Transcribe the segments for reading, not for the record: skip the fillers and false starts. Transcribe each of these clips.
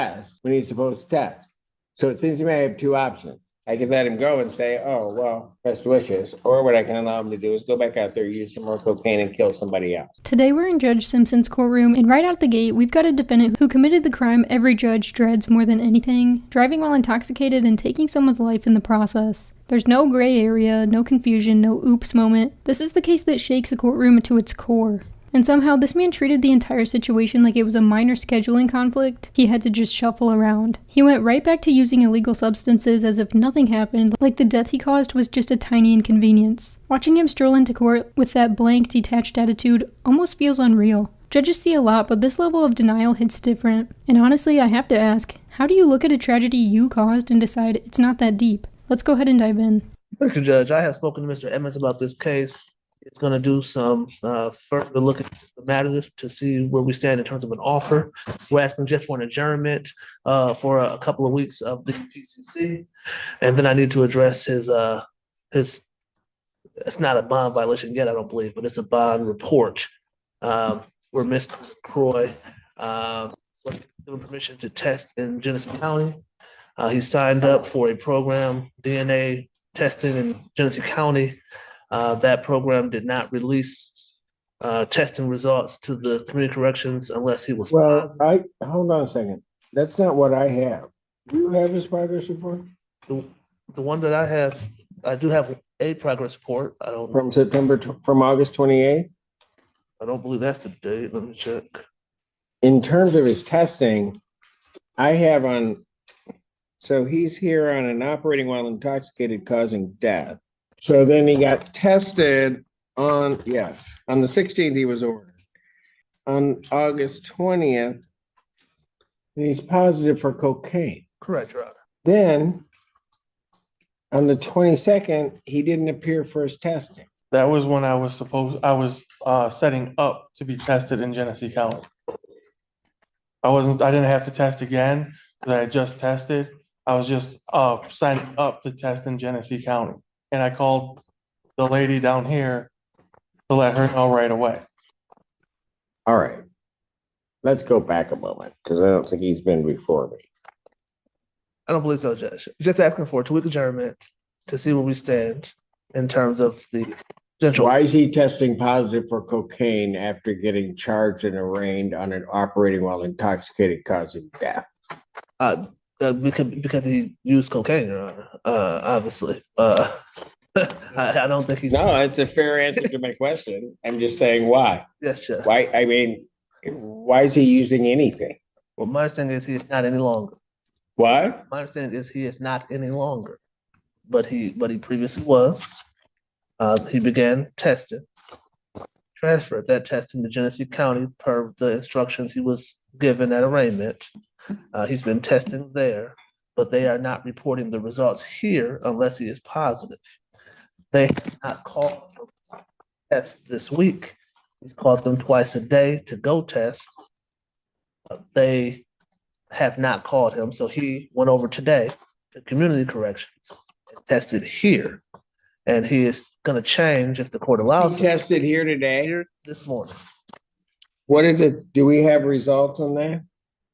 test when he's supposed to test. So it seems to me I have two options. I can let him go and say, oh, well, best wishes. Or what I can allow him to do is go back out there, use some more cocaine, and kill somebody else. Today we're in Judge Simpson's courtroom, and right out the gate, we've got a defendant who committed the crime every judge dreads more than anything, driving while intoxicated and taking someone's life in the process. There's no gray area, no confusion, no oops moment. This is the case that shakes a courtroom to its core. And somehow, this man treated the entire situation like it was a minor scheduling conflict he had to just shuffle around. He went right back to using illegal substances as if nothing happened, like the death he caused was just a tiny inconvenience. Watching him stroll into court with that blank, detached attitude almost feels unreal. Judges see a lot, but this level of denial hits different. And honestly, I have to ask, how do you look at a tragedy you caused and decide it's not that deep? Let's go ahead and dive in. Thank you, Judge. I have spoken to Mr. Edmonds about this case. It's going to do some further look at the matter to see where we stand in terms of an offer. We're asking just for an adjournment for a couple of weeks of the PCC. And then I need to address his, it's not a bond violation yet, I don't believe, but it's a bond report where Mr. Croy given permission to test in Genesee County. He signed up for a program, DNA testing in Genesee County. That program did not release testing results to the community corrections unless he was positive. Hold on a second. That's not what I have. Do you have his progress report? The one that I have, I do have a progress report. I don't from August 28th? I don't believe that's the date. Let me check. In terms of his testing, I have so he's here on an operating while intoxicated causing death. So then he got tested on the 16th he was ordered. On August 20th, and he's positive for cocaine. Correct, Your Honor. Then on the 22nd, he didn't appear for his testing. That was when I was setting up to be tested in Genesee County. I didn't have to test again because I had just tested. I was just signing up to test in Genesee County. And I called the lady down here to let her know right away. All right. Let's go back a moment because I don't think he's been before me. I don't believe so, Judge. Just asking for a 2-week adjournment to see where we stand in terms of the potential. Why is he testing positive for cocaine after getting charged and arraigned on an operating while intoxicated causing death? Because he used cocaine, Your Honor. Obviously. I don't think he's. No, it's a fair answer to my question. I'm just saying why. Yes, Judge. Why? I mean, why is he using anything? Well, my understanding is he is not any longer. What? My understanding is he is not any longer, but he previously was. He began testing, transferred that testing to Genesee County per the instructions he was given at arraignment. He's been testing there, but they are not reporting the results here unless he is positive. They have not called him to test this week. He's called them twice a day to go test. They have not called him, so he went over today to community corrections and tested here. And he is going to change if the court allows him. He tested here today? Here this morning. What is it? Do we have results on that?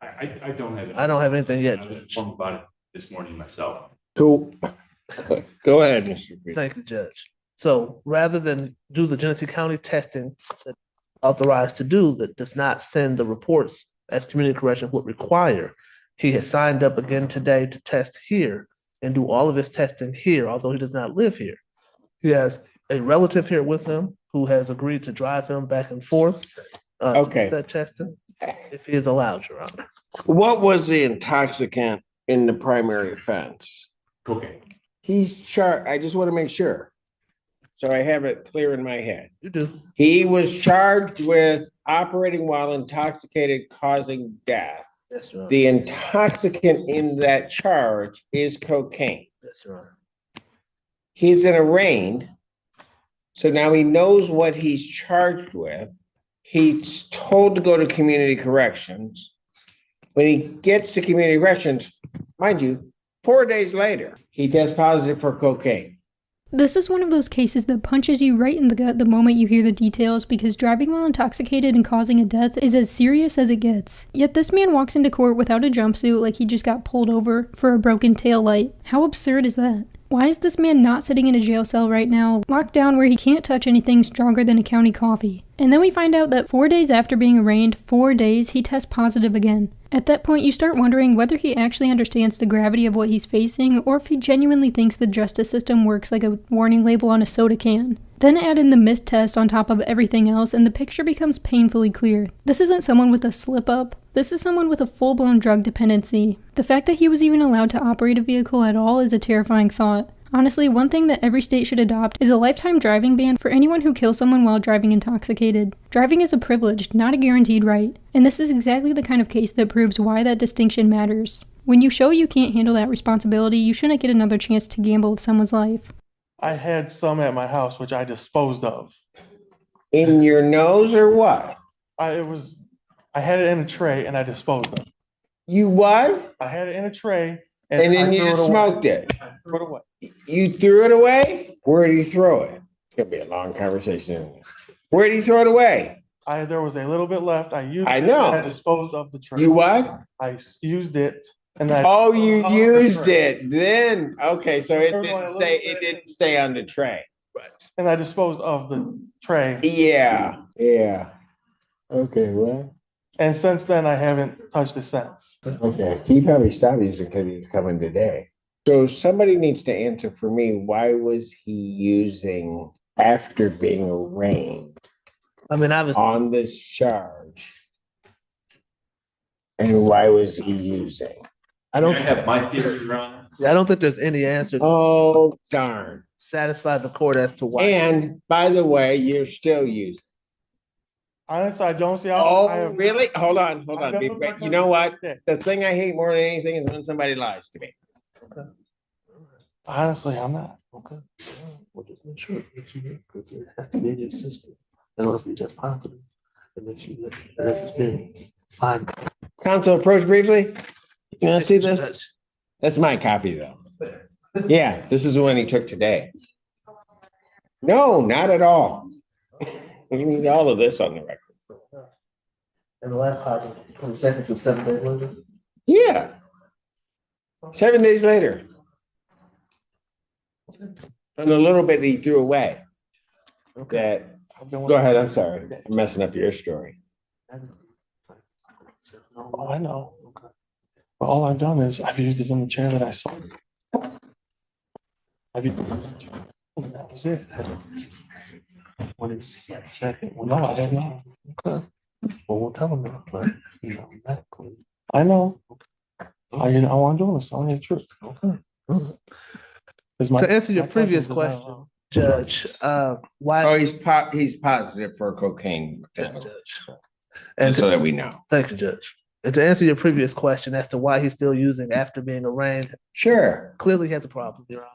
I don't have it. I don't have anything yet. I was informed about it this morning myself. So, go ahead, Mr. Green. Thank you, Judge. So rather than do the Genesee County testing that authorized to do that does not send the reports as community correction would require, he has signed up again today to test here and do all of his testing here, although he does not live here. He has a relative here with him who has agreed to drive him back and forth. Okay. That testing, if he is allowed, Your Honor. What was the intoxicant in the primary offense? Okay. He's charged. I just want to make sure. So I have it clear in my head. You do. He was charged with operating while intoxicated causing death. Yes, Your Honor. The intoxicant in that charge is cocaine. Yes, Your Honor. He's an arraigned. So now he knows what he's charged with. He's told to go to community corrections. When he gets to community corrections, mind you, 4 days later, he tests positive for cocaine. This is one of those cases that punches you right in the gut the moment you hear the details, because driving while intoxicated and causing a death is as serious as it gets. Yet this man walks into court without a jumpsuit like he just got pulled over for a broken taillight. How absurd is that? Why is this man not sitting in a jail cell right now, locked down where he can't touch anything stronger than a county coffee? And then we find out that 4 days after being arraigned, 4 days, he tests positive again. At that point, you start wondering whether he actually understands the gravity of what he's facing, or if he genuinely thinks the justice system works like a warning label on a soda can. Then add in the missed test on top of everything else, and the picture becomes painfully clear. This isn't someone with a slip-up. This is someone with a full-blown drug dependency. The fact that he was even allowed to operate a vehicle at all is a terrifying thought. Honestly, one thing that every state should adopt is a lifetime driving ban for anyone who kills someone while driving intoxicated. Driving is a privilege, not a guaranteed right. And this is exactly the kind of case that proves why that distinction matters. When you show you can't handle that responsibility, you shouldn't get another chance to gamble with someone's life. I had some at my house, which I disposed of. In your nose or what? I had it in a tray and I disposed of it. You what? I had it in a tray And then I you threw just it away. smoked it. I threw it away. You threw it away? Where did you throw it? It's gonna be a long conversation. Where did you throw it away? There was a little bit left. I used I it. know. I disposed of the tray. You what? I used it and I. Oh, you of the used tray. it then. Okay, so it There was only a didn't little stay, bit. it didn't stay on the tray. And I disposed of the tray. Yeah, yeah. Okay, well, And since then, I haven't touched it since. okay. He probably stopped using because he was coming today. So somebody needs to answer for me, why was he using after being arraigned I mean, obviously, on this charge? And why was he using? I I don't, have my theory, Your Honor. I don't think there's any answer to Oh, darn. satisfy the court as to why. And by the way, you're still using. Honestly, I don't see how. I Oh, have- really? Hold on, hold I've on. never worked You on know it what? like that. The thing I hate more than anything is when somebody lies to me. Honestly, I'm not. Okay. Well, just make sure that you, because it has to be in your system in order for you to test positive. And if you, that it's been signed. Council, approach briefly. You wanna see this? That's my copy though. Yeah, this is the one he took today. No, not at all. We need all of this on the record. And the last positive, 22nd to 7 days later. Yeah. 7 days later. And a little bit he threw away. Okay. That, go ahead, I'm sorry. I'm messing up your story. Oh, I know. But all I've done is I've used it in the chair that I sold. I've used it in the chair. And that was it. When it's second. No, I have not. Okay. Well, we'll tell them that, but, you know, medically. I know. I didn't, I want to do this. I want the truth. Okay. 'Cause my- To answer your my previous conscience is not question, wrong. Judge, why? Oh, he's positive for cocaine. Judge. Just And so that we know. thank you, Judge. And to answer your previous question as to why he's still using after being arraigned, Sure. clearly he has a problem, Your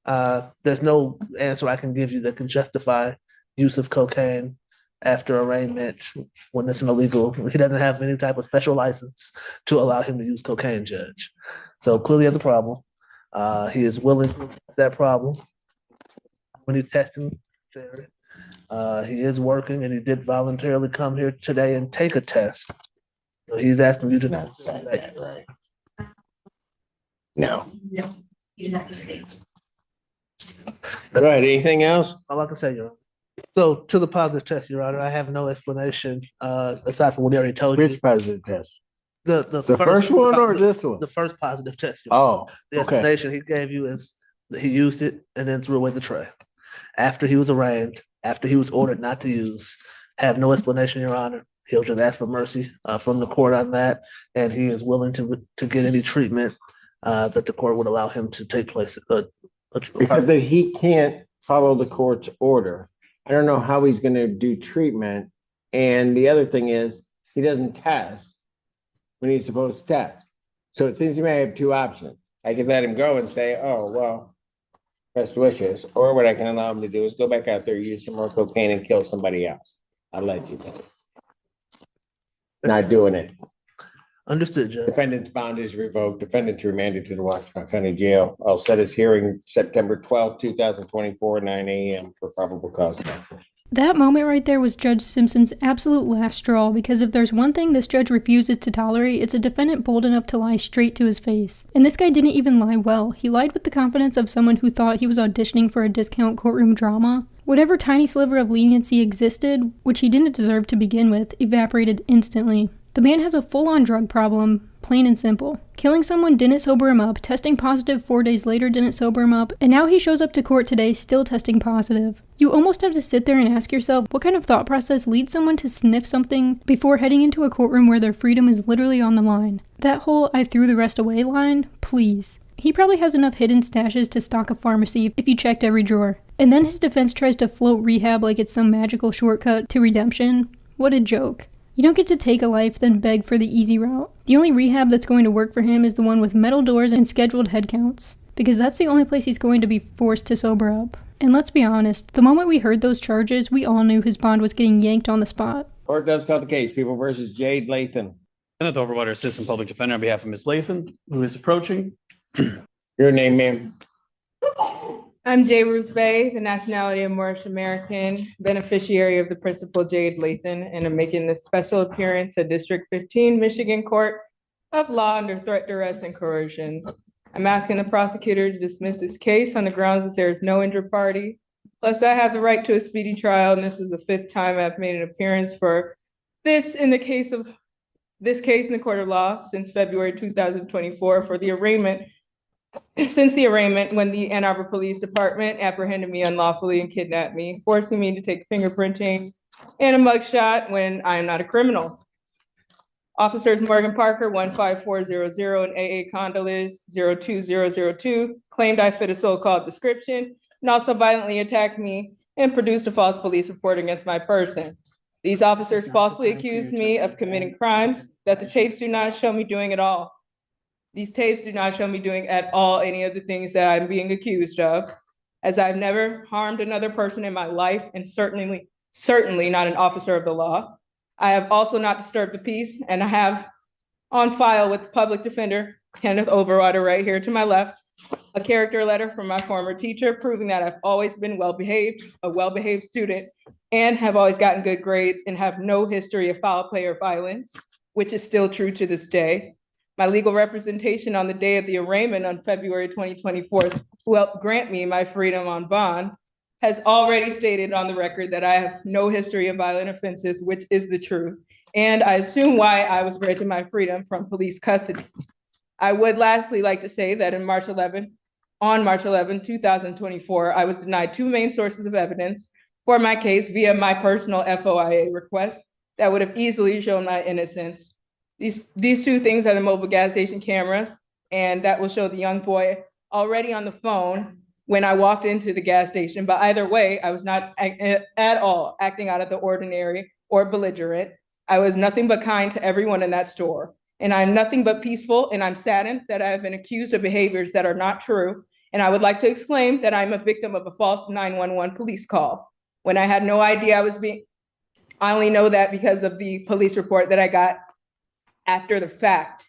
Honor. There's no answer I can give you that can justify use of cocaine after arraignment when it's an illegal. He doesn't have any type of special license to allow him to use cocaine, Judge. So clearly he has a problem. He is willing to fix that problem when you test him there. He is working and he did voluntarily come here today and take a test. So he's asking you to not say that. Right. No. No, you didn't have to say. Right, anything else? All I can say, Your Honor. So to the positive test, Your Honor, I have no explanation, aside from what he already told you. Which positive test? The First one or this one? The first positive test. Your Honor. Oh, The okay. explanation he gave you is that he used it and then threw away the tray. After he was arraigned, after he was ordered not to use, have no explanation, Your Honor. He'll just ask for mercy from the court on that, and he is willing to get any treatment that the court would allow him to take place. Except that he can't follow the court's order. I don't know how he's gonna do treatment. And the other thing is, he doesn't test when he's supposed to test. So it seems to me I have two options. I could let him go and say, oh, well, best wishes. Or what I can allow him to do is go back out there, use some more cocaine and kill somebody else. I'll let you know. Not doing it. Understood, Judge. Defendant's bond is revoked. Defendant remanded to the Washington County Jail. I'll set his hearing September 12th, 2024, 9 a.m. for probable cause. That moment right there was Judge Simpson's absolute last straw, because if there's one thing this judge refuses to tolerate, it's a defendant bold enough to lie straight to his face. And this guy didn't even lie well. He lied with the confidence of someone who thought he was auditioning for a discount courtroom drama. Whatever tiny sliver of leniency existed, which he didn't deserve to begin with, evaporated instantly. The man has a full-on drug problem, plain and simple. Killing someone didn't sober him up, testing positive 4 days later didn't sober him up, and now he shows up to court today still testing positive. You almost have to sit there and ask yourself what kind of thought process leads someone to sniff something before heading into a courtroom where their freedom is literally on the line. That whole "I threw the rest away" line, please. He probably has enough hidden stashes to stock a pharmacy if you checked every drawer. And then his defense tries to float rehab like it's some magical shortcut to redemption. What a joke. You don't get to take a life, then beg for the easy route. The only rehab that's going to work for him is the one with metal doors and scheduled head counts, because that's the only place he's going to be forced to sober up. And let's be honest, the moment we heard those charges, we all knew his bond was getting yanked on the spot. Court does call the case. People versus Jade Lathan. Kenneth Overwater, Assistant Public Defender, on behalf of Ms. Lathan, who is approaching. Your name, ma'am? I'm J. Ruth Bay, the nationality of Moorish American, beneficiary of the Principal Jade Lathan, and I'm making this special appearance at District 15, Michigan Court of Law under threat, duress, and coercion. I'm asking the prosecutor to dismiss this case on the grounds that there is no injured party. Plus, I have the right to a speedy trial, and this is the 5th time I've made an appearance for this in the case in the court of law since February 2024 for the arraignment. Since the arraignment, when the Ann Arbor Police Department apprehended me unlawfully and kidnapped me, forcing me to take fingerprinting and a mugshot when I am not a criminal. Officers Morgan Parker 15400 and AA Condolis 02002 claimed I fit a so-called description and also violently attacked me and produced a false police report against my person. These officers falsely accused me of committing crimes that the tapes do not show me doing at all. These tapes do not show me doing at all any of the things that I'm being accused of, as I've never harmed another person in my life, and certainly not an officer of the law. I have also not disturbed the peace, and I have on file with the public defender, Kenneth Overwater, right here to my left, a character letter from my former teacher proving that I've always been a well-behaved student, and have always gotten good grades and have no history of foul play or violence, which is still true to this day. My legal representation on the day of the arraignment on February 2024, who helped grant me my freedom on bond, has already stated on the record that I have no history of violent offenses, which is the truth. And I assume why I was granted my freedom from police custody. I would lastly like to say that on March 11, 2024, I was denied 2 main sources of evidence for my case via my personal FOIA request that would have easily shown my innocence. These 2 things are the mobile gas station cameras, and that will show the young boy already on the phone when I walked into the gas station. But either way, I was not at all acting out of the ordinary or belligerent. I was nothing but kind to everyone in that store. And I'm nothing but peaceful, and I'm saddened that I have been accused of behaviors that are not true. And I would like to exclaim that I'm a victim of a false 911 police call when I had no idea I only know that because of the police report that I got after the fact.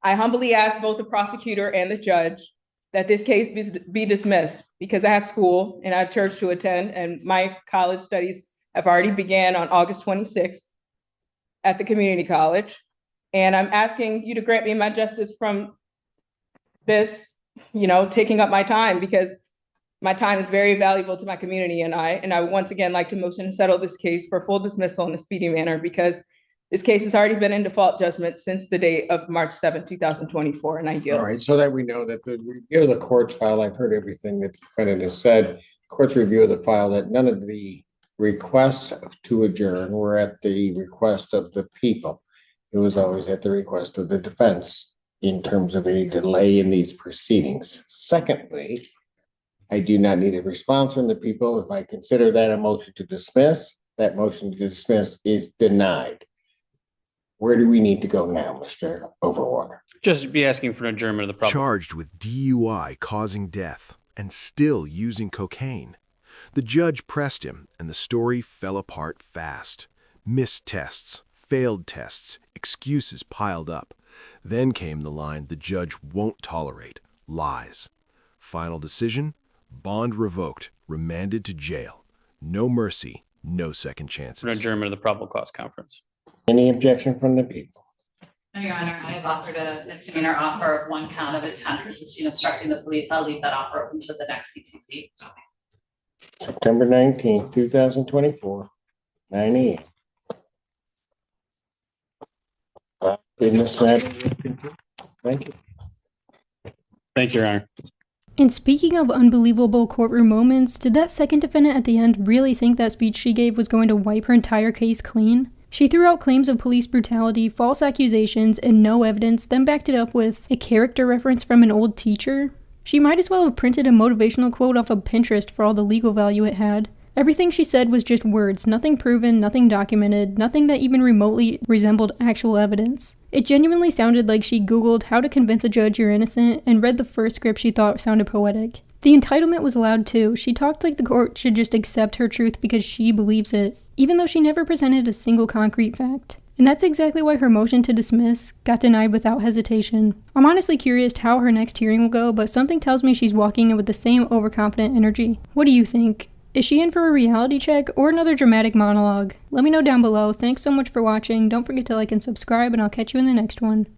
I humbly ask both the prosecutor and the judge that this case be dismissed, because I have school and I have church to attend, and my college studies have already began on August 26th at the community college. And I'm asking you to grant me my justice from this, taking up my time, because my time is very valuable to my community and I would once again like to motion to settle this case for full dismissal in a speedy manner, because this case has already been in default judgment since the date of March 7, 2024, and I yield. All right, so that we know that the review of the court's file, I've heard everything that the defendant has said. Court's review of the file, that none of the requests to adjourn were at the request of the people. It was always at the request of the defense in terms of any delay in these proceedings. Secondly, I do not need a response from the people. If I consider that a motion to dismiss, that motion to dismiss is denied. Where do we need to go now, Mr. Overwater? Just be asking for an adjournment of the problem. Charged with DUI causing death and still using cocaine. The judge pressed him and the story fell apart fast. Missed tests, failed tests, Excuses piled up. Then came the line the judge won't tolerate: lies. Final decision: bond revoked, remanded to jail. No mercy, no second chances. Adjournment of the probable cause conference. Any objection from the people? No, Your Honor, I have offered a misdemeanor offer of 1 count of attempt resisting obstructing the police. I'll leave that offer open to the next CCC. September 19th, 2024, 9 a.m. In this matter, thank you. Thank you, Your Honor. And speaking of unbelievable courtroom moments, did that second defendant at the end really think that speech she gave was going to wipe her entire case clean? She threw out claims of police brutality, false accusations, and no evidence, then backed it up with a character reference from an old teacher. She might as well have printed a motivational quote off of Pinterest for all the legal value it had. Everything she said was just words, nothing proven, nothing documented, nothing that even remotely resembled actual evidence. It genuinely sounded like she Googled how to convince a judge you're innocent and read the first script she thought sounded poetic. The entitlement was loud too. She talked like the court should just accept her truth because she believes it, even though she never presented a single concrete fact. And that's exactly why her motion to dismiss got denied without hesitation. I'm honestly curious how her next hearing will go, but something tells me she's walking in with the same overconfident energy. What do you think? Is she in for a reality check or another dramatic monologue? Let me know down below. Thanks so much for watching. Don't forget to like and subscribe, and I'll catch you in the next one.